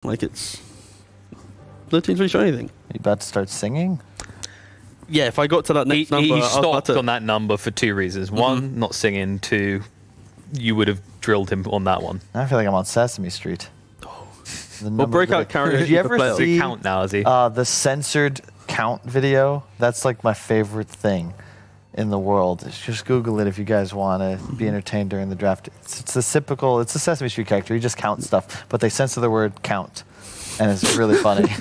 Like it's... No team's really showing anything. Are you about to start singing? Yeah, if I got to that next number... He stopped on that number for 2 reasons. One, not singing. 2, you would have drilled him on that one. I feel like I'm on Sesame Street. Well, breakout karaoke. Did you ever see count now, is he? The censored count video? That's like my favorite thing in the world. Just Google it if you guys want to be entertained during the draft. It's a typical, it's a Sesame Street character. He just counts stuff, but they censor the word count, and it's really funny.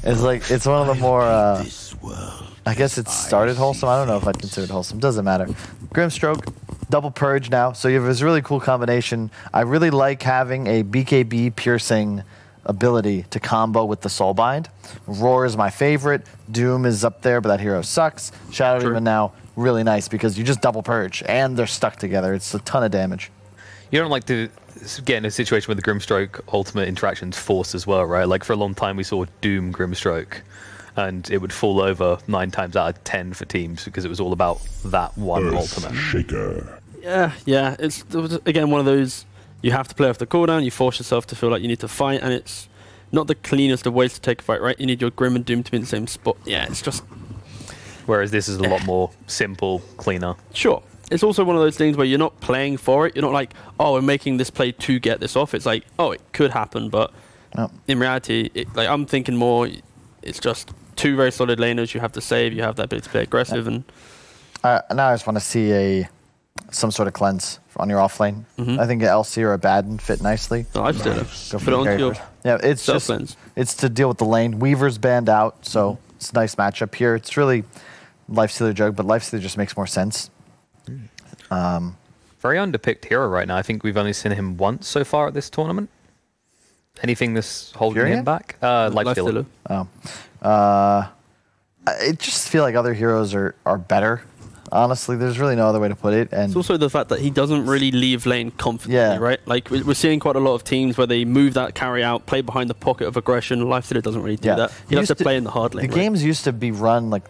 It's like, it's one of the more, I guess it started wholesome. I don't know if I'd consider it wholesome. Doesn't matter. Grimstroke, double purge now. So you have this really cool combination. I really like having a BKB piercing ability to combo with the Soulbind. Roar is my favorite. Doom is up there, but that hero sucks. Shadow Demon now, really nice because you just double purge and they're stuck together. It's a ton of damage. You don't like to get in a situation where the Grimstroke ultimate interactions force as well, right? Like for a long time we saw Doom Grimstroke and it would fall over 9 times out of 10 for teams because it was all about that one ultimate. Shaker. Yeah. It was, again, one of those, you have to play off the cooldown, you force yourself to feel like you need to fight, and it's not the cleanest of ways to take a fight, right? You need your Grim and Doom to be in the same spot. Yeah, it's just... Whereas this is a lot more simple, cleaner. Sure. It's also one of those things where you're not playing for it. You're not like, oh, I'm making this play to get this off. It's like, oh, it could happen, but in reality, like I'm thinking more, it's just 2 very solid laners. You have to save, you have that ability to play aggressive, and now I just want to see some sort of cleanse on your off lane. I think LC or a Baden fit nicely. No, I've still Put it on your it's just cleanse. It's to deal with the lane. Weaver's banned out, so it's a nice matchup here. It's really Lifestealer Jug, but Lifestealer just makes more sense. Very underpicked hero right now. I think we've only seen him once so far at this tournament. Anything that's holding him back? Lifestealer. I just feel like other heroes are better. Honestly, there's really no other way to put it. And it's also the fact that he doesn't really leave lane confidently, right? Like we're seeing quite a lot of teams where they move that carry out, play behind the pocket of aggression. Lifestealer doesn't really do that. He has to play in the hard lane. The games used to be run like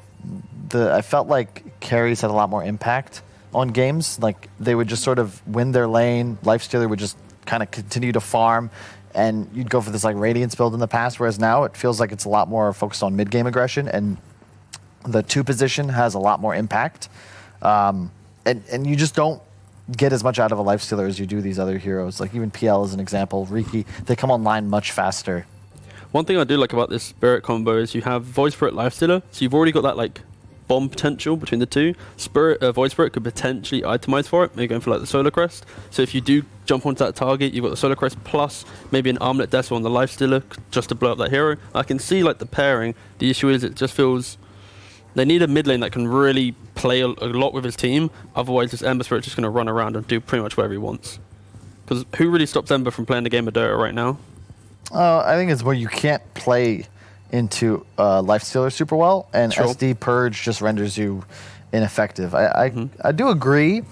I felt like carries had a lot more impact on games. Like they would just sort of win their lane. Lifestealer would just kind of continue to farm, and you'd go for this like Radiance build in the past. Whereas now it feels like it's a lot more focused on mid game aggression, and the 2 position has a lot more impact. And you just don't get as much out of a Lifestealer as you do these other heroes. Like even PL is an example. Riki, they come online much faster. One thing I do like about this Spirit combo is you have Void Spirit Lifestealer, so you've already got that like bomb potential between the 2. Void Spirit could potentially itemize for it, maybe going for like the Solar Crest. So if you do jump onto that target, you've got the Solar Crest plus maybe an Armlet Decimal on the Lifestealer just to blow up that hero. I can see like the pairing. The issue is it just feels... They need a mid lane that can really play a lot with his team. Otherwise, this Ember Spirit's just going to run around and do pretty much whatever he wants. Because who really stops Ember from playing the game of Dota right now? I think it's where you can't play into Lifestealer super well, and SD Purge just renders you ineffective. I do agree,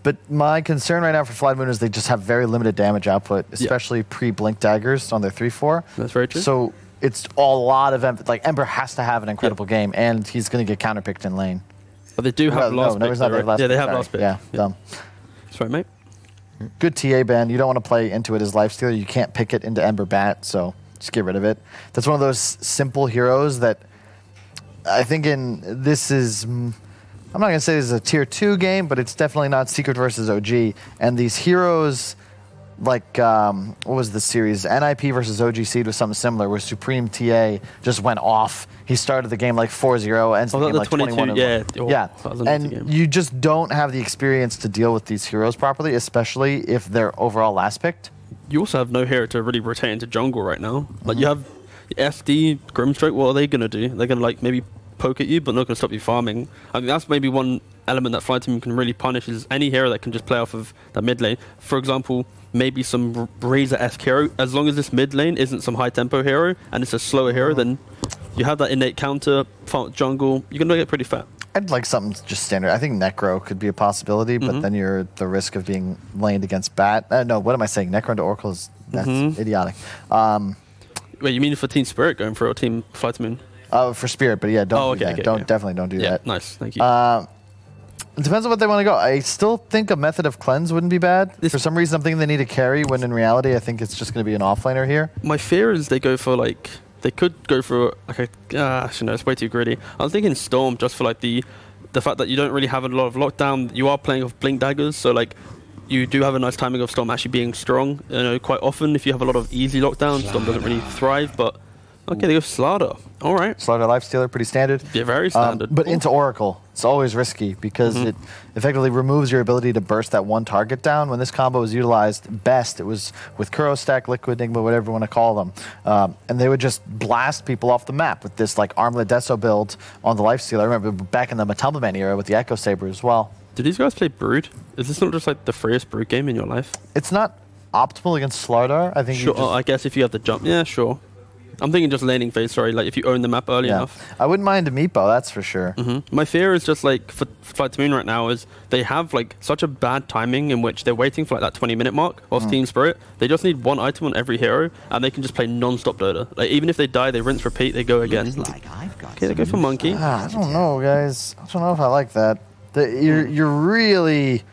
but my concern right now for FlyToMoon is they just have very limited damage output, especially pre-Blink Daggers on their 3-4. That's very true. So it's a lot of Ember has to have an incredible game, and he's going to get counterpicked in lane. But they do have last pick. Yeah, they have last pick. Yeah, dumb. Sorry, mate. Good TA ban. You don't want to play into it as Lifestealer. You can't pick it into Ember Bat, so just get rid of it. That's one of those simple heroes that I think this is... I'm not going to say this is a tier 2 game, but it's definitely not Secret versus OG. And these heroes... Like, what was the series? NIP versus OG Seed was something similar, where Supreme TA just went off. He started the game like 4-0, ends the game like 21-1. Yeah, and you just don't have the experience to deal with these heroes properly, especially if they're overall last picked. You also have no hero to really rotate into jungle right now. Like, you have SD, Grimstroke, what are they going to do? They're going to, like, maybe poke at you, but not going to stop you farming. I mean, that's maybe one element that FlyToMoon can really punish is any hero that can just play off of that mid lane. For example, maybe some Razor-esque hero. As long as this mid lane isn't some high-tempo hero and it's a slower hero, then you have that innate counter, jungle, you're going to get pretty fat. I'd like something just standard. I think Necro could be a possibility, but then you're at the risk of being laned against Bat. No, what am I saying? Necro into Oracle is that's idiotic. Wait, you mean for Team Spirit going for a Team FlyToMoon? For Spirit, but yeah, don't do that. Definitely don't do that. Nice, thank you. It depends on what they want to go. I still think a Method of Cleanse wouldn't be bad. For some reason, I'm thinking they need a carry, when in reality, I think it's just going to be an offlaner here. My fear is they go for like... They could go for like a... actually, no, it's way too greedy. I was thinking Storm just for like the fact that you don't really have a lot of lockdown. You are playing with Blink Daggers, so like... You do have a nice timing of Storm actually being strong. You know, quite often, if you have a lot of easy lockdown, Storm doesn't really thrive, but... Okay, they go Slaughter. All right. Slaughter Lifestealer, pretty standard. Yeah, very standard. But into Oracle, it's always risky because it effectively removes your ability to burst that one target down. When this combo was utilized best, it was with Kuro Stack, Liquid Enigma, whatever you want to call them. And they would just blast people off the map with this like Armlet Deso build on the Lifestealer. I remember back in the Matumbaman era with the Echo Saber as well. Did these guys play Brood? Is this not just like the freest Brood game in your life? It's not optimal against Slardar. I think. Sure, I guess if you have the jump, yeah, sure. I'm thinking just laning phase, sorry, like if you own the map early enough. I wouldn't mind a Meepo, that's for sure. My fear is just like for FlyToMoon right now is they have like such a bad timing in which they're waiting for like that 20-minute mark of Team Spirit. They just need one item on every hero and they can just play non-stop Dota. Like even if they die, they rinse, repeat, they go again. Okay, they go for Monkey. I don't know, guys. I don't know if I like that. You're really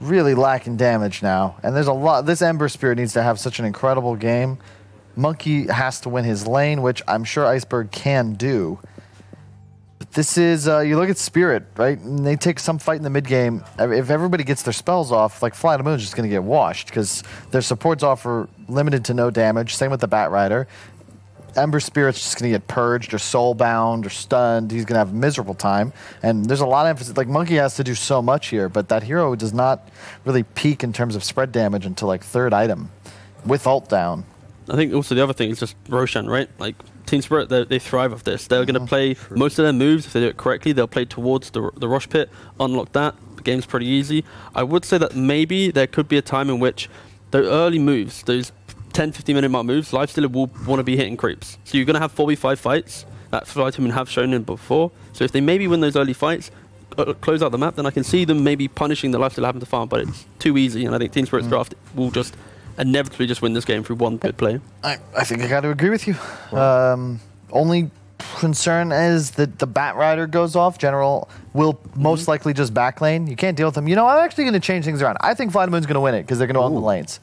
lacking damage now. And there's a lot. This Ember Spirit needs to have such an incredible game. Monkey has to win his lane, which I'm sure Iceberg can do. But this is, you look at Spirit, right? And they take some fight in the mid game. If everybody gets their spells off, like FlyToMoon is just going to get washed because their supports offer limited to no damage. Same with the Batrider. Ember Spirit's just going to get purged or soulbound or stunned. He's going to have a miserable time. And there's a lot of emphasis. Like, Monkey has to do so much here, but that hero does not really peak in terms of spread damage until, like, third item with ult down. I think also the other thing is just Roshan, right? Like, Team Spirit, they thrive off this. They're going to play most of their moves. If they do it correctly, they'll play towards the Rosh Pit, unlock that. The game's pretty easy. I would say that maybe there could be a time in which the early moves, those 10-15 minute mark moves, Lifestealer will want to be hitting creeps. So you're going to have 4v5 fights that FlyToMoon have shown in before. So if they maybe win those early fights, close out the map, then I can see them maybe punishing the Lifestealer having to farm, but it's too easy, and I think Team Spirit's draft will just inevitably just win this game through one good play. I think I got to agree with you. Only concern is that the Batrider goes off. General will most likely just backlane. You can't deal with them. You know, I'm actually going to change things around. I think FlyToMoon's going to win it because they're going to own the lanes.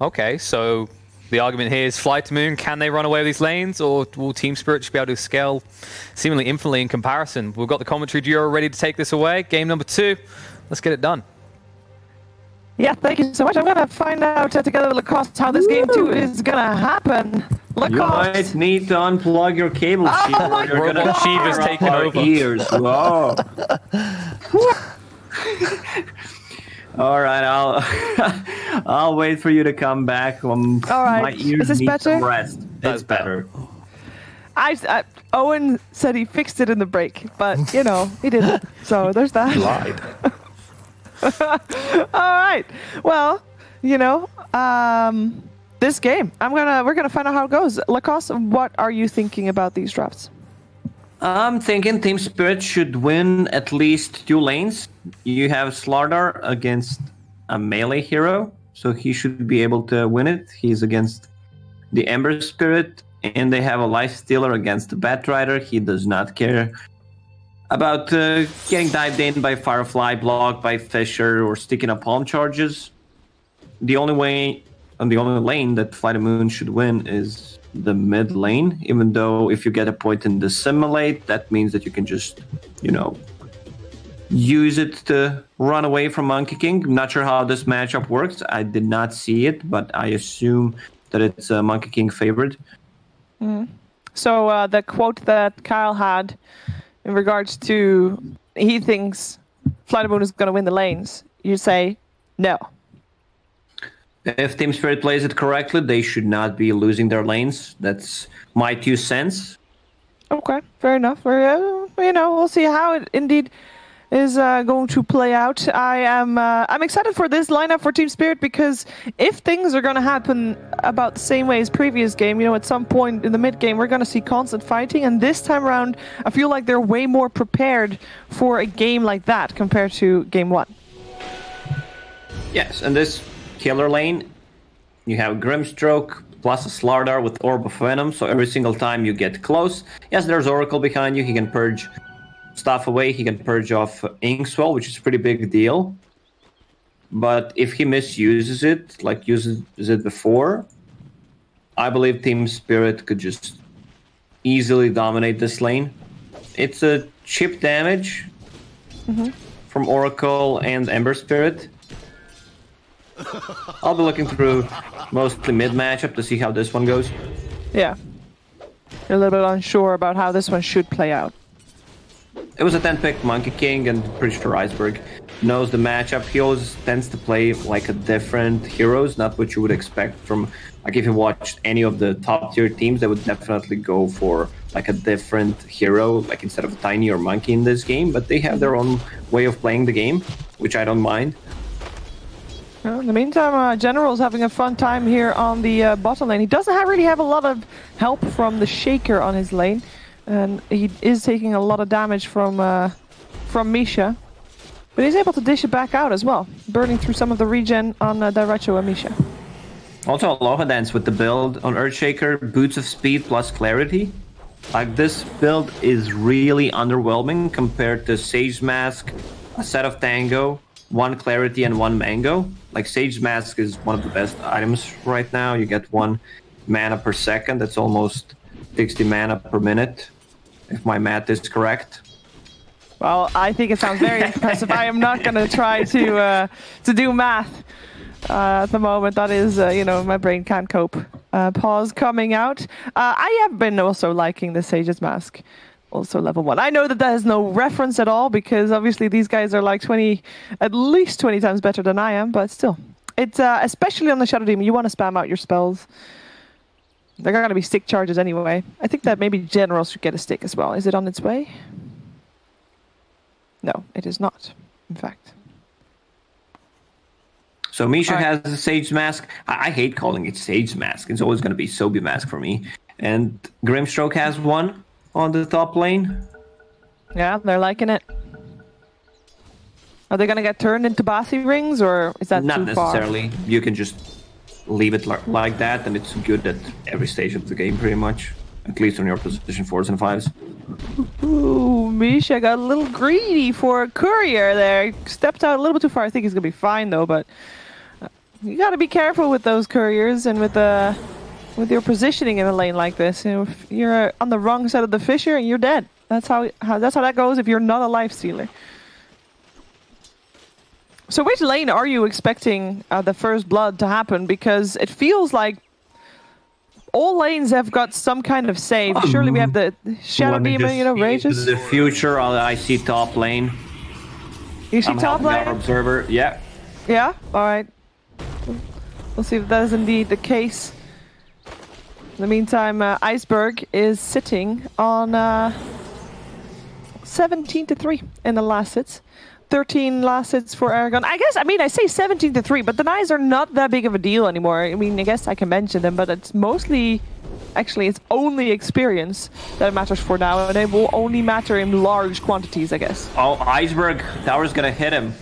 Okay, so the argument here is FlyToMoon, can they run away with these lanes, or will Team Spirit just be able to scale seemingly infinitely in comparison? We've got the commentary duo ready to take this away. Game number 2. Let's get it done. Yeah, thank you so much. I'm going to find out together with Lacoste how this game 2 is going to happen. Lacoste. You might need to unplug your cable sheet. Oh You're going to Shiva's taking over. ears. Whoa. All right, I'll wait for you to come back. All right. My ears Is this need better? some rest. It's better. Owen said he fixed it in the break, but, you know, he didn't. So there's that. He lied. All right. Well, you know, this game, we're gonna find out how it goes. Lacoste, what are you thinking about these drafts? I'm thinking Team Spirit should win at least 2 lanes. You have Slardar against a melee hero, so he should be able to win it. He's against the Ember Spirit, and they have a Lifestealer against the Batrider. He does not care about getting dived in by Firefly, blocked by Fisher, or sticking up palm charges. The only way, and the only lane that FlyToMoon should win is the mid lane, even though if you get a point in Dissimulate, that means that you can just, you know, use it to run away from Monkey King. I'm not sure how this matchup works. I did not see it, but I assume that it's Monkey King favored. So the quote that Kyle had in regards to he thinks FlyToMoon is going to win the lanes, you say no. If Team Spirit plays it correctly, they should not be losing their lanes. That's my 2 cents. Okay, fair enough. You know, we'll see how it indeed is going to play out. I'm excited for this lineup for Team Spirit because if things are going to happen about the same way as previous game, you know, at some point in the mid game, we're going to see constant fighting. And this time around, I feel like they're way more prepared for a game like that compared to game 1. Yes, and this killer lane, you have Grimstroke plus a Slardar with Orb of Venom, so every single time you get close, yes, there's Oracle behind you, he can purge stuff away, he can purge off Inkswell, which is a pretty big deal. But if he misuses it, like uses it before, I believe Team Spirit could just easily dominate this lane. It's a chip damage from Oracle and Ember Spirit. I'll be looking through mostly mid matchup to see how this one goes. Yeah. You're a little bit unsure about how this one should play out. It was a 10-pick Monkey King, and pretty sure Iceberg knows the matchup. He always tends to play like a different heroes, not what you would expect from, like if you watched any of the top tier teams, they would definitely go for like a different hero, like instead of Tiny or Monkey in this game, but they have their own way of playing the game, which I don't mind. Well, in the meantime, General's having a fun time here on the bottom lane. He doesn't really have a lot of help from the Shaker on his lane, and he is taking a lot of damage from Misha. But he's able to dish it back out as well, burning through some of the regen on Dairecho and Misha. Also, Aloha Dance with the build on Earthshaker, Boots of Speed plus Clarity. Like, this build is really underwhelming compared to Sage Mask, a set of Tango, 1 Clarity and 1 Mango. Like, Sage Mask is one of the best items right now. You get 1 mana per second. That's almost 60 mana per minute, if my math is correct. Well, I think it sounds very impressive. I am not going to try to do math at the moment. That is, you know, my brain can't cope. Pause coming out. I have been also liking the Sage's Mask, also level 1. I know that has no reference at all because obviously these guys are like at least 20 times better than I am, but still. It's especially on the Shadow Demon, you want to spam out your spells. They're going to be stick charges anyway. I think that maybe General should get a stick as well. Is it on its way? No, it is not, in fact. So Misha has a Sage Mask. I hate calling it Sage Mask. It's always going to be Sobi Mask for me. And Grimstroke has 1 on the top lane. Yeah, they're liking it. Are they going to get turned into Bathi rings, or is that Not too far? necessarily. You can just leave it like that, and it's good at every stage of the game, pretty much. At least on your position 4s and 5s. Ooh, Misha got a little greedy for a courier there. Stepped out a little bit too far. I think he's going to be fine, though, but you got to be careful with those couriers and with your positioning in a lane like this. You know, if you're on the wrong side of the fissure, and you're dead. That's how that goes if you're not a life stealer. So which lane are you expecting the first blood to happen? Because it feels like all lanes have got some kind of save. Surely we have the Shadow Demon, you know, rages. The future, I see top lane. You see top lane? Our observer, yeah. Yeah? Alright. We'll see if that is indeed the case. In the meantime, Iceberg is sitting on 17-3 in the last hits. 13 last hits for Aragon. I say 17-3, but the knives are not that big of a deal anymore. I mean, I guess I can mention them, but it's mostly, actually, it's only experience that matters for now, and it will only matter in large quantities, I guess. Oh, Iceberg Tower's gonna hit him.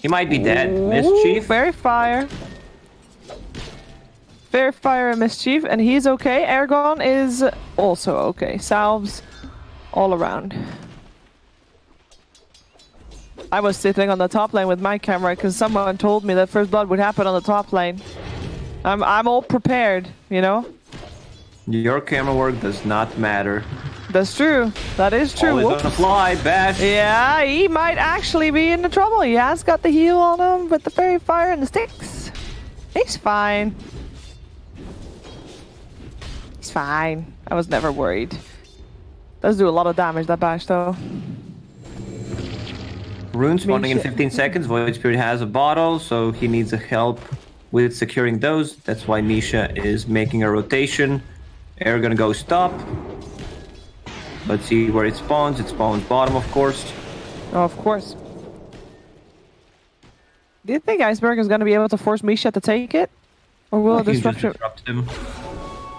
He might be dead. Mischief. Very fire. Very fire and Mischief, and he's okay. Aragon is also okay. Salves all around. I was sitting on the top lane with my camera because someone told me that first blood would happen on the top lane. I'm all prepared, you know? Your camera work does not matter. That's true. That is true. Always gonna fly, Bash. Yeah, he might actually be in the trouble. He has got the heal on him with the fairy fire and the sticks. He's fine. He's fine. I was never worried. Does do a lot of damage, that Bash, though. Rune spawning in 15 seconds. Void Spirit has a bottle, so he needs a help with securing those. That's why Misha is making a rotation. Air gonna go stop. Let's see where it spawns. It spawns bottom, of course. Oh, of course. Do you think Iceberg is gonna be able to force Misha to take it? Or will it disrupt him?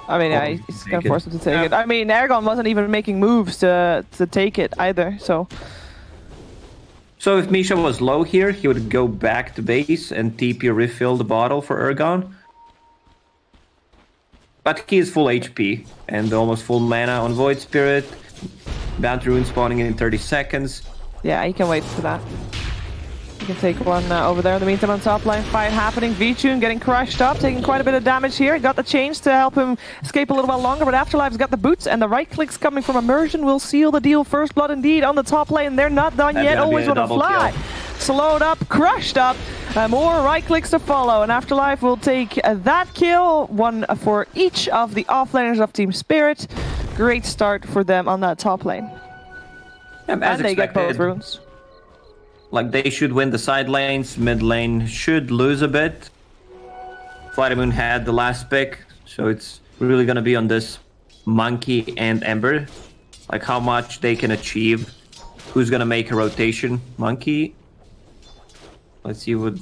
I mean, yeah, he's gonna force him to take it. I mean, Aragon wasn't even making moves to take it either, so... So if Misha was low here, he would go back to base and TP refill the bottle for Ergon. But he is full HP and almost full mana on Void Spirit. Bounty rune spawning in 30 seconds. Yeah, he can wait for that. You can take one over there. In the meantime, on top line, fight happening. V-Tune getting crushed up, taking quite a bit of damage here. Got the chains to help him escape a little while longer, but Afterlife's got the boots, and the right clicks coming from Immersion will seal the deal. First blood indeed on the top lane. They're not done yet. Always want to fly. Slowed up, crushed up. More right clicks to follow, and Afterlife will take that kill. One for each of the offlaners of Team Spirit. Great start for them on that top lane. And they get both runes. Like, they should win the side lanes, mid lane should lose a bit. FlyToMoon had the last pick, so it's really gonna be on this Monkey and Ember. Like, how much they can achieve. Who's gonna make a rotation? Monkey. Let's see what...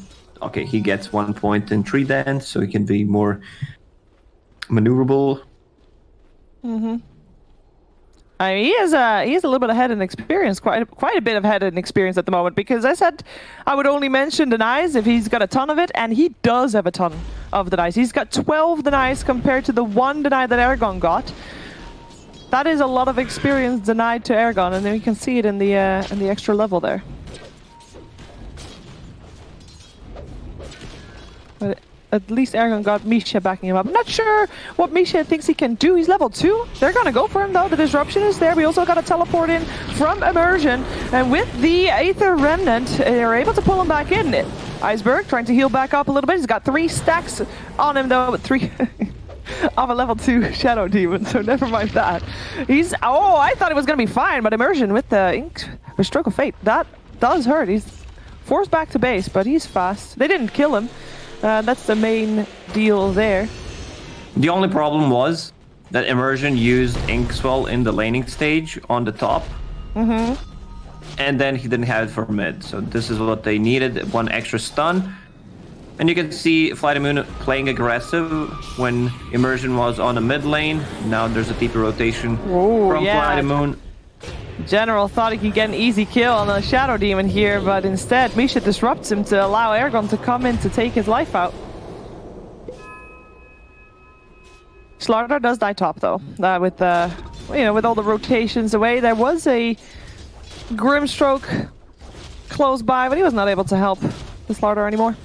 Okay, he gets 1 point in Tree Dance, so he can be more maneuverable. Mm-hmm. I mean, he is a little bit ahead in experience, quite a bit of ahead in experience at the moment, because I said I would only mention denies if he's got a ton of it, and he does have a ton of denies. He's got 12 denies compared to the 1 deny that Ergon got. That is a lot of experience denied to Ergon, and then you can see it in the extra level there. But at least Ergon got Misha backing him up. I'm not sure what Misha thinks he can do. He's level 2. They're gonna go for him though. The disruption is there. We also got a teleport in from Immersion. And with the Aether Remnant, they're able to pull him back in. Iceberg trying to heal back up a little bit. He's got 3 stacks on him though, but 3 of a level 2 Shadow Demon, so never mind that. He's... Oh, I thought it was gonna be fine, but Immersion with the Ink or Stroke of Fate, that does hurt. He's forced back to base, but he's fast. They didn't kill him. That's the main deal there. The only problem was that Immersion used Inkswell in the laning stage on the top. Mm-hmm. And then he didn't have it for mid. So this is what they needed, 1 extra stun. And you can see FlyToMoon playing aggressive when Immersion was on the mid lane. Now there's a TP rotation from FlyToMoon. General thought he could get an easy kill on the Shadow Demon here, but instead Misha disrupts him to allow Ergon to come in to take his life out. Slardar does die top though, with with all the rotations away. There was a Grimstroke close by, but he was not able to help the Slardar anymore.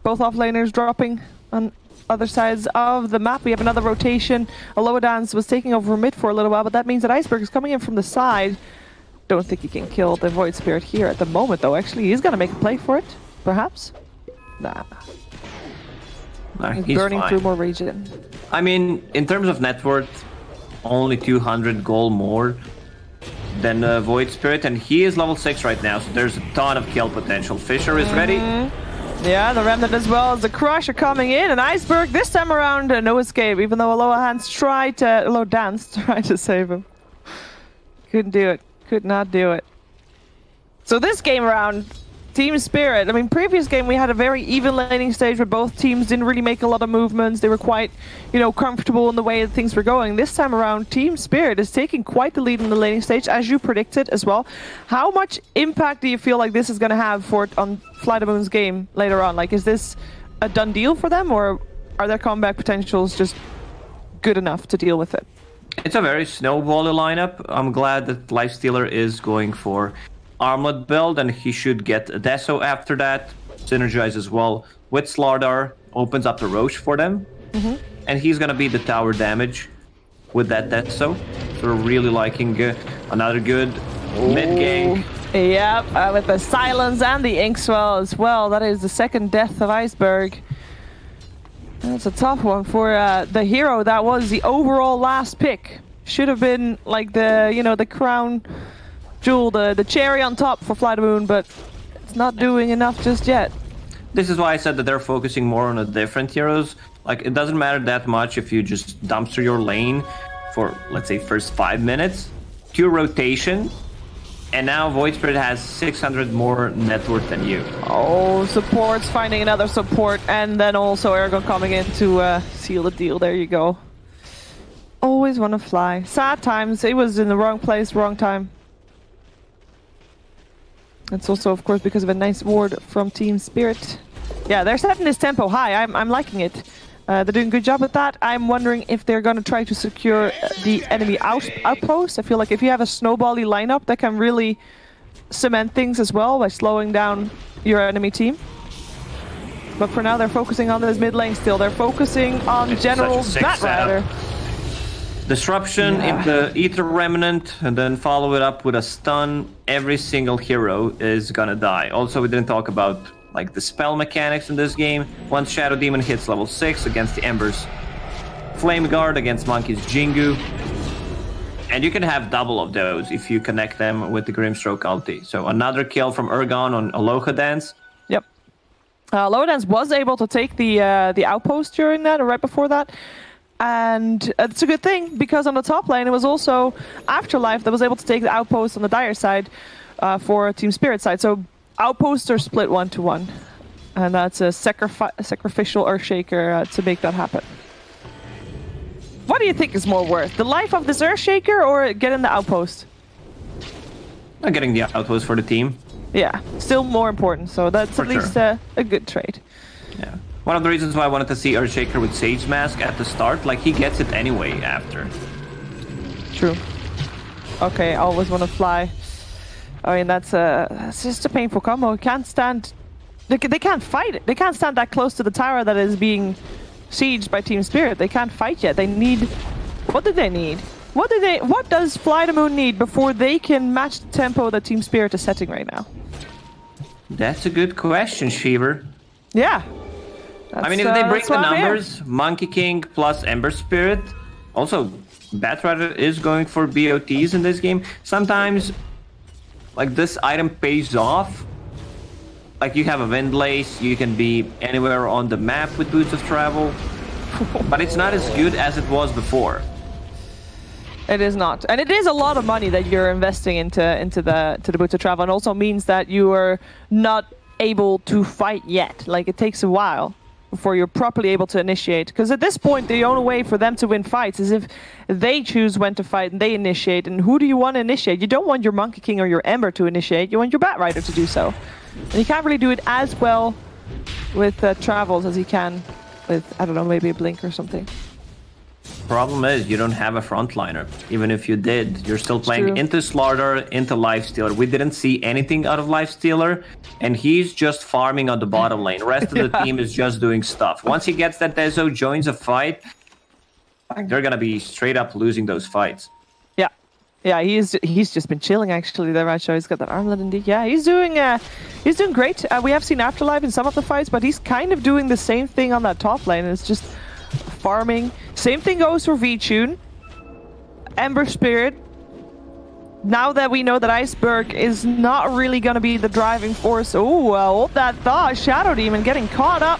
Both offlaners dropping on other sides of the map. We have another rotation. Aloadance was taking over mid for a little while, but that means that Iceberg is coming in from the side. Don't think he can kill the Void Spirit here at the moment, though. Actually, he's gonna make a play for it, perhaps. Nah. He's burning through more regen. I mean, in terms of net worth, only 200 gold more than Void Spirit, and he is level 6 right now, so there's a ton of kill potential. Fisher is ready. Yeah, the Remnant as well as the Crush are coming in, and Iceberg this time around, no escape, even though Aloha Dance tried to save him. Couldn't do it. Could not do it. So this game around, Team Spirit, I mean, previous game we had a very even laning stage where both teams didn't really make a lot of movements. They were quite, comfortable in the way that things were going. This time around, Team Spirit is taking quite the lead in the laning stage, as you predicted as well. How much impact do you feel like this is going to have on FlyToMoon's game later on? Like, is this a done deal for them, or are their comeback potentials just good enough to deal with it? It's a very snowbally lineup. I'm glad that Lifestealer is going for Armlet build, and he should get a Deso after that. Synergize as well with Slardar, opens up the Roche for them. And he's gonna be the tower damage with that Deso. So we're really liking another good mid gank. Yep, with the Silence and the Inkswell as well. That is the second death of Iceberg. That's a tough one for the hero that was the overall last pick. Should have been like the crown jewel, the cherry on top for FlyToMoon, but it's not doing enough just yet. This is why I said that they're focusing more on the different heroes. Like, it doesn't matter that much if you just dumpster your lane for, let's say, first 5 minutes. 2 rotation, and now Void Spirit has 600 more net worth than you. Oh, support's finding another support, and then also Ergon coming in to seal the deal. There you go. Always want to fly. Sad times. It was in the wrong place, wrong time. It's also, of course, because of a nice ward from Team Spirit. Yeah, they're setting this tempo high. I'm liking it. They're doing a good job with that. I'm wondering if they're going to try to secure the enemy outpost. I feel like if you have a snowbally lineup, that can really cement things as well by slowing down your enemy team. But for now, they're focusing on this mid lane still. They're focusing on General's Batrider. Disruption into Ether Remnant, and then follow it up with a stun. Every single hero is gonna die. Also, we didn't talk about like the spell mechanics in this game. Once Shadow Demon hits level 6 against the Ember's Flame Guard, against Monkey's Jingu. And you can have double of those if you connect them with the Grimstroke ulti. So another kill from Urgon on Aloha Dance. Yep. Aloha Dance was able to take the outpost during that, or right before that. And it's a good thing, because on the top lane, it was also Afterlife that was able to take the outpost on the Dire side for Team Spirit side. So outposts are split 1-1. And that's a sacrificial Earthshaker to make that happen. What do you think is more worth? The life of this Earthshaker or getting the outpost? I'm getting the outpost for the team. Yeah, still more important. So that's For at least sure. a good trade. Yeah. One of the reasons why I wanted to see Earthshaker with Sage Mask at the start, like he gets it anyway after. True. Okay, always want to fly. I mean, that's just a painful combo. Can't stand. They can't fight it. They can't stand that close to the tower that is being sieged by Team Spirit. They can't fight yet. They need. What do they need? What does FlyToMoon need before they can match the tempo that Team Spirit is setting right now? That's a good question, Shiver. Yeah. I mean, if they break the numbers, Monkey King plus Ember Spirit. Also, Batrider is going for BOTs in this game. Sometimes, like, this item pays off. Like, you have a Windlace, you can be anywhere on the map with Boots of Travel. But it's not as good as it was before. It is not, and it is a lot of money that you're investing into the Boots of Travel, and also means that you are not able to fight yet. Like, it takes a while before you're properly able to initiate. Because at this point, the only way for them to win fights is if they choose when to fight and they initiate. And who do you want to initiate? You don't want your Monkey King or your Ember to initiate. You want your Batrider to do so. And you can't really do it as well with Travels as you can with, I don't know, maybe a Blink or something. Problem is, you don't have a frontliner. Even if you did, you're still playing true. into Slaughter, into Lifestealer. We didn't see anything out of Lifestealer, and he's just farming on the bottom lane. Rest of the team is just doing stuff. Once he gets that Dezo, joins a fight, they're gonna be straight up losing those fights. Yeah, yeah, he's just been chilling actually. There, right? So he's got that armlet indeed. Yeah, he's doing great. We have seen Afterlife in some of the fights, but he's kind of doing the same thing on that top lane. It's just farming. Same thing goes for VTune. Ember Spirit. Now that we know that Iceberg is not really going to be the driving force. Oh, hold that thought. Shadow Demon getting caught up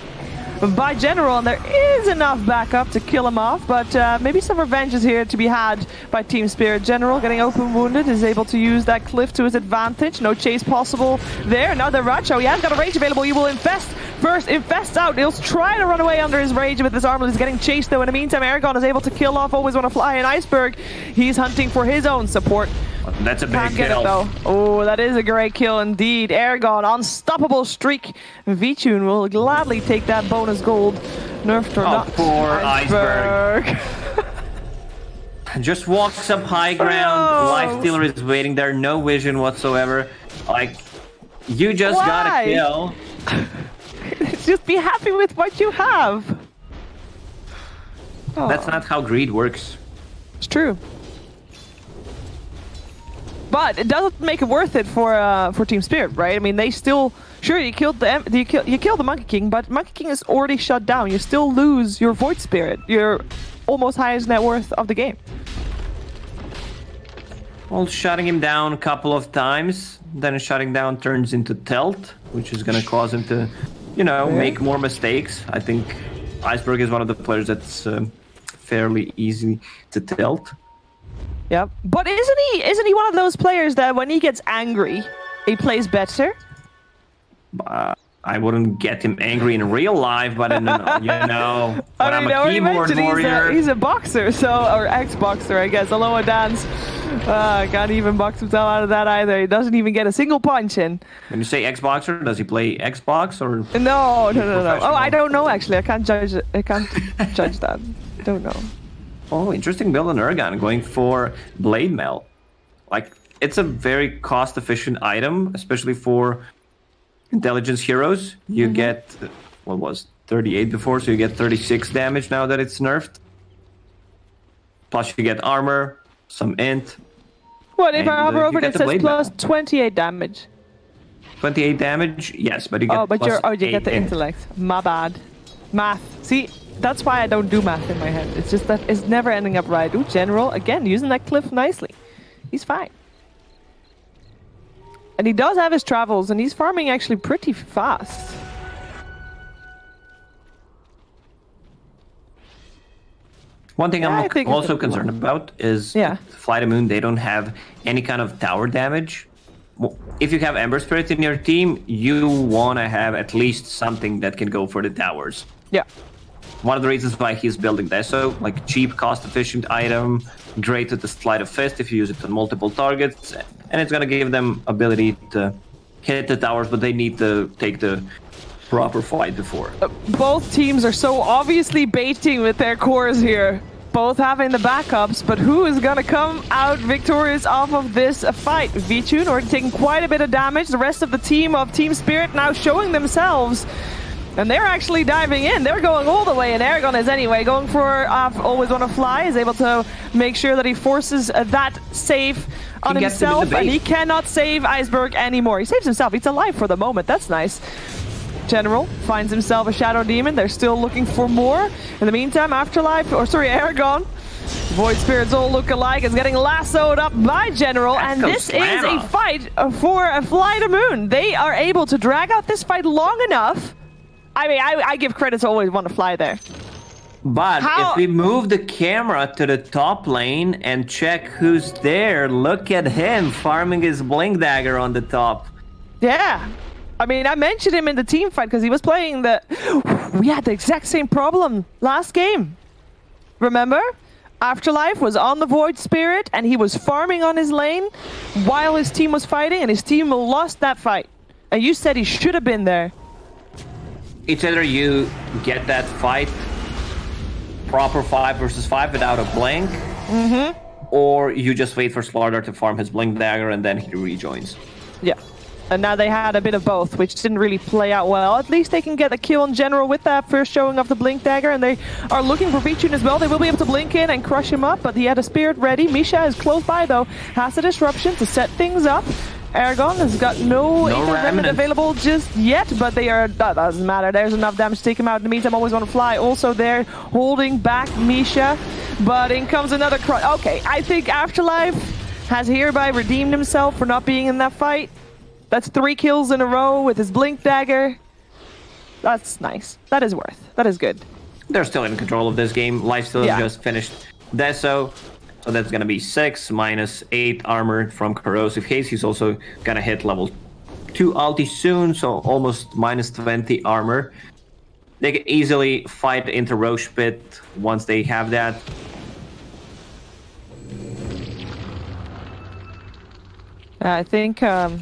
by General, and there is enough backup to kill him off, but maybe some revenge is here to be had by Team Spirit. General getting open wounded, is able to use that cliff to his advantage. No chase possible there. Now the Racho, he has got a rage available. He will infest. First, infests out. He'll try to run away under his rage with his armor. He's getting chased though. In the meantime, Aragon is able to kill off Always Want to Fly and Iceberg. He's hunting for his own support. That's a big Can't get kill. it though. Oh, that is a great kill indeed. Aragon, unstoppable streak. VTune will gladly take that bonus gold. Nerfed or not. Poor Iceberg. Just walks up high ground. Lifestealer is waiting there. No vision whatsoever. Like, you just got a kill. Just be happy with what you have. Oh. That's not how greed works. It's true. But it doesn't make it worth it for Team Spirit, right? I mean, they still you killed the Monkey King, but Monkey King is already shut down. You still lose your Void Spirit, your almost highest net worth of the game. Well, shutting him down a couple of times, then shutting down turns into Telt, which is going to cause him to, you know, make more mistakes. I think Iceberg is one of the players that's fairly easy to Telt. Yep, but isn't he one of those players that when he gets angry, he plays better? I wouldn't get him angry in real life, but in, you know, when I'm a keyboard warrior. He's a boxer, so, or ex-boxer, I guess. Aloha Dance Can't even box himself out of that either. He doesn't even get a single punch in. When you say Xboxer, does he play Xbox or? No. Oh, I don't know actually. I can't judge it. I can't judge that. I don't know. Oh, interesting build on Ergon, going for Blade Mail. Like, it's a very cost-efficient item, especially for intelligence heroes. You get, what was 38 before, so you get 36 damage now that it's nerfed. Plus you get armor, some int. What, if I hover over it, it says plus mail. 28 damage. 28 damage? Yes, but you get you get the intellect. My bad. Math. See, that's why I don't do math in my head. It's just that it's never ending up right. Ooh, General, again, using that cliff nicely. He's fine. And he does have his travels, and he's farming actually pretty fast. One thing I'm also concerned about is FlyToMoon, they don't have any kind of tower damage. If you have Ember Spirit in your team, you want to have at least something that can go for the towers. Yeah. One of the reasons why he's building Deso, like cheap, cost-efficient item, great with the Sleight of Fist if you use it on multiple targets, and it's going to give them ability to hit the towers, but they need to take the proper fight before. Both teams are so obviously baiting with their cores here. Both having the backups, but who is going to come out victorious off of this fight? VP already taking quite a bit of damage. The rest of the team of Team Spirit now showing themselves. And they're actually diving in. They're going all the way, and Aragon is anyway going for Always Wanna Fly. Is able to make sure that he forces that save on himself, and he cannot save Iceberg anymore. He saves himself. He's alive for the moment. That's nice. General finds himself a Shadow Demon. They're still looking for more. In the meantime, Aragon, Void Spirits all look alike, is getting lassoed up by General, and this is a fight for FlyToMoon. They are able to drag out this fight long enough. I mean, I give credit to Always Want to Fly there. But if we move the camera to the top lane and check who's there, look at him farming his Blink Dagger on the top. Yeah. I mean, I mentioned him in the team fight because he was playing the... We had the exact same problem last game. Remember? Afterlife was on the Void Spirit and he was farming on his lane while his team was fighting, and his team lost that fight. And you said he should have been there. It's either you get that fight, proper 5 versus 5 without a blink, or you just wait for Slaughter to farm his Blink Dagger and then he rejoins. Yeah. And now they had a bit of both, which didn't really play out well. At least they can get a kill in general with that first showing of the Blink Dagger, and they are looking for VP as well. They will be able to blink in and crush him up, but he had a Spirit ready. Misha is close by though, has a disruption to set things up. Aragon has got no remnant available just yet, but that doesn't matter. There's enough damage to take him out. In the meantime, Always Want to Fly also there, holding back Misha. But in comes another okay, I think Afterlife has hereby redeemed himself for not being in that fight. That's 3 kills in a row with his Blink Dagger. That's nice. That is that is good. They're still in control of this game. Lifesteal just finished Deso. So that's going to be 6 minus 8 armor from Corrosive Haze. He's also going to hit level 2 ulti soon, so almost minus 20 armor. They can easily fight into Roche Pit once they have that. I think while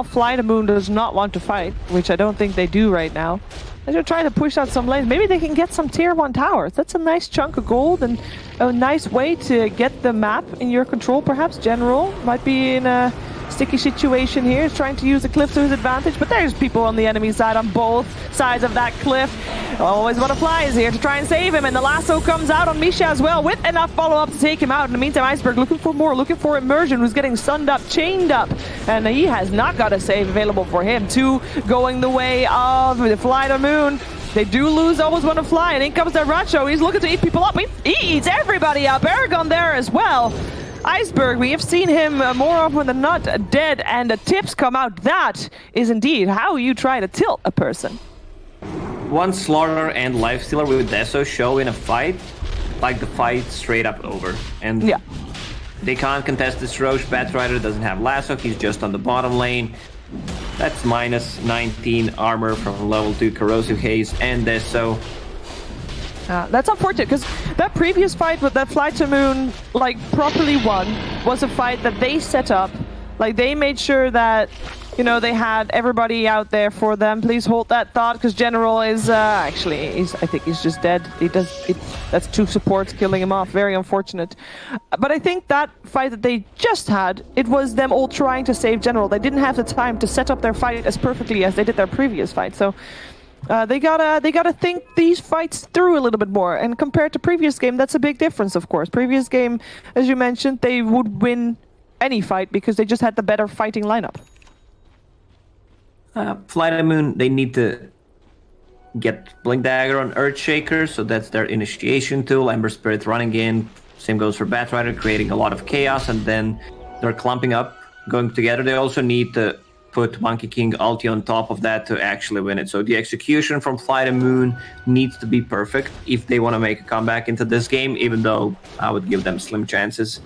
FlyToMoon does not want to fight, which I don't think they do right now, they're trying to push out some lanes. Maybe they can get some tier 1 towers. That's a nice chunk of gold and a nice way to get the map in your control. Perhaps General might be in a sticky situation here. He's trying to use the cliff to his advantage, but there's people on the enemy side on both sides of that cliff. Always Want to Fly is here to try and save him, and the lasso comes out on Misha as well with enough follow-up to take him out. In the meantime, Iceberg looking for more, looking for Immersion, who's getting sunned up, chained up, and he has not got a save available for him. 2 going the way of the FlyToMoon. They do lose Always Want to Fly, and in comes that Racho. He's looking to eat people up. He eats everybody up. Aragon there as well. Iceberg, we have seen him more often than not dead, and the tips come out. That is indeed how you try to tilt a person. One Slaughter and Lifestealer with Deso show in a fight, like the fight straight up over. And they can't contest this Roche. Batrider doesn't have lasso, he's just on the bottom lane. That's minus 19 armor from level 2 Corrosive Haze and Deso. That's unfortunate, because that previous fight with that FlyToMoon, like, properly won was a fight that they set up. Like, they made sure that, you know, they had everybody out there for them. Please hold that thought, because General is, I think he's just dead. That's 2 supports killing him off. Very unfortunate. But I think that fight that they just had, it was them all trying to save General. They didn't have the time to set up their fight as perfectly as they did their previous fight. So they gotta think these fights through a little bit more. And compared to previous game, that's a big difference, of course. Previous game, as you mentioned, they would win any fight because they just had the better fighting lineup. FlyToMoon, they need to get Blink Dagger on Earthshaker, so that's their initiation tool. Ember Spirit running in. Same goes for Batrider, creating a lot of chaos, and then they're clumping up, going together. They also need to put Monkey King ulti on top of that to actually win it. So the execution from FlyToMoon needs to be perfect if they want to make a comeback into this game, even though I would give them slim chances.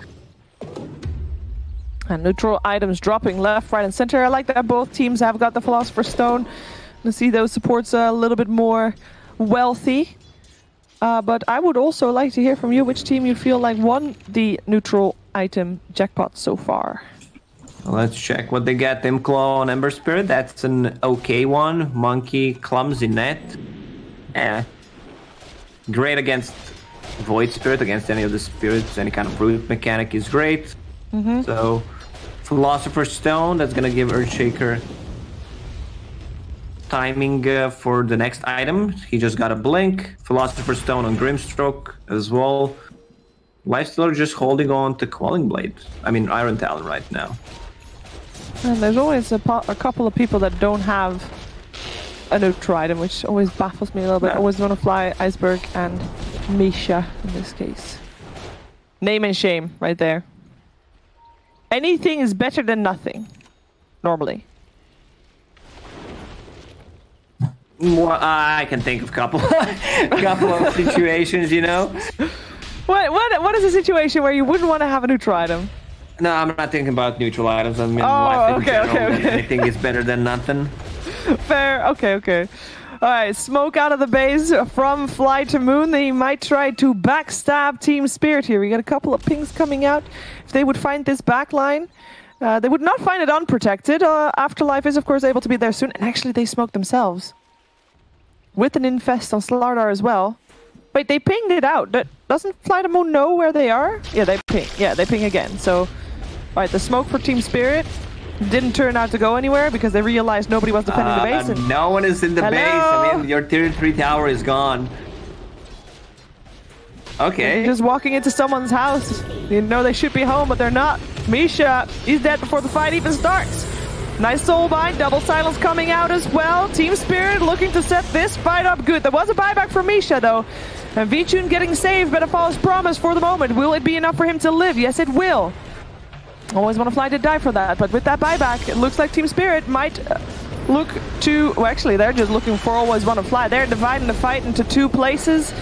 And neutral items dropping left, right, and center. I like that both teams have got the Philosopher's Stone. To see those supports a little bit more wealthy. But I would also like to hear from you which team you feel like won the neutral item jackpot so far. Let's check what they got. Claw on Ember Spirit. That's an okay one. Monkey, Clumsy Net. Great against Void Spirit, against any of the spirits. Any kind of root mechanic is great. So, Philosopher's Stone, that's gonna give Earthshaker timing for the next item. He just got a blink. Philosopher's Stone on Grimstroke as well. Lifestealer just holding on to Quelling Blade. I mean, Iron Talon right now. And there's always a couple of people that don't have a neutral item, which always baffles me a little bit. I always want to fly Iceberg and Misha in this case. Name and shame right there. Anything is better than nothing, normally. Well, I can think of a couple of situations, you know. What is a situation where you wouldn't want to have a neutral item? No, I'm not thinking about neutral items. I mean, okay. Anything is better than nothing. Fair. Okay. All right, smoke out of the base from FlyToMoon. They might try to backstab Team Spirit here. We got a couple of pings coming out. If they would find this backline, they would not find it unprotected. Afterlife is, of course, able to be there soon. And actually, they smoked themselves. With an infest on Slardar as well. Wait, they pinged it out. Doesn't FlyToMoon know where they are? Yeah, they ping. Yeah, they ping again. So, all right, the smoke for Team Spirit didn't turn out to go anywhere because they realized nobody was defending the base. And no one is in the base. I mean, your tier 3 tower is gone. Okay. Just walking into someone's house. You know they should be home, but they're not. Misha, he's dead before the fight even starts. Nice soulbind, double silence coming out as well. Team Spirit looking to set this fight up good. There was a buyback for Misha though. And VP getting saved by the false promise for the moment. Will it be enough for him to live? Yes, it will. Always want to fly to die for that, but with that buyback, it looks like Team Spirit might look to... Well, actually, they're just looking for always want to fly. They're dividing the fight into 2 places.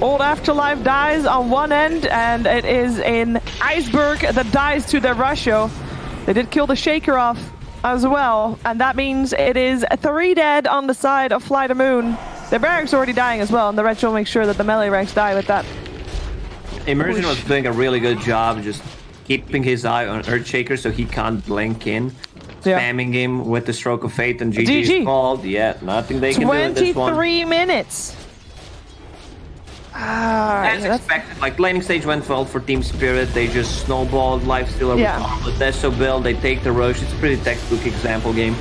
Old Afterlife dies on one end, and it is in Iceberg that dies to their Rusho. They did kill the Shaker off as well, and that means it is 3 dead on the side of FlyToMoon. Their barracks already dying as well, and the Red will make sure that the melee ranks die with that. Immersion was doing a really good job just keeping his eye on Earthshaker so he can't blink in. Spamming him with the Stroke of Fate, and GG's called. Yeah, nothing they can do in this one. 23 minutes. As expected, like laning stage went well for Team Spirit. They just snowballed Lifestealer with the Deso build. They take the Roche. It's a pretty textbook example game.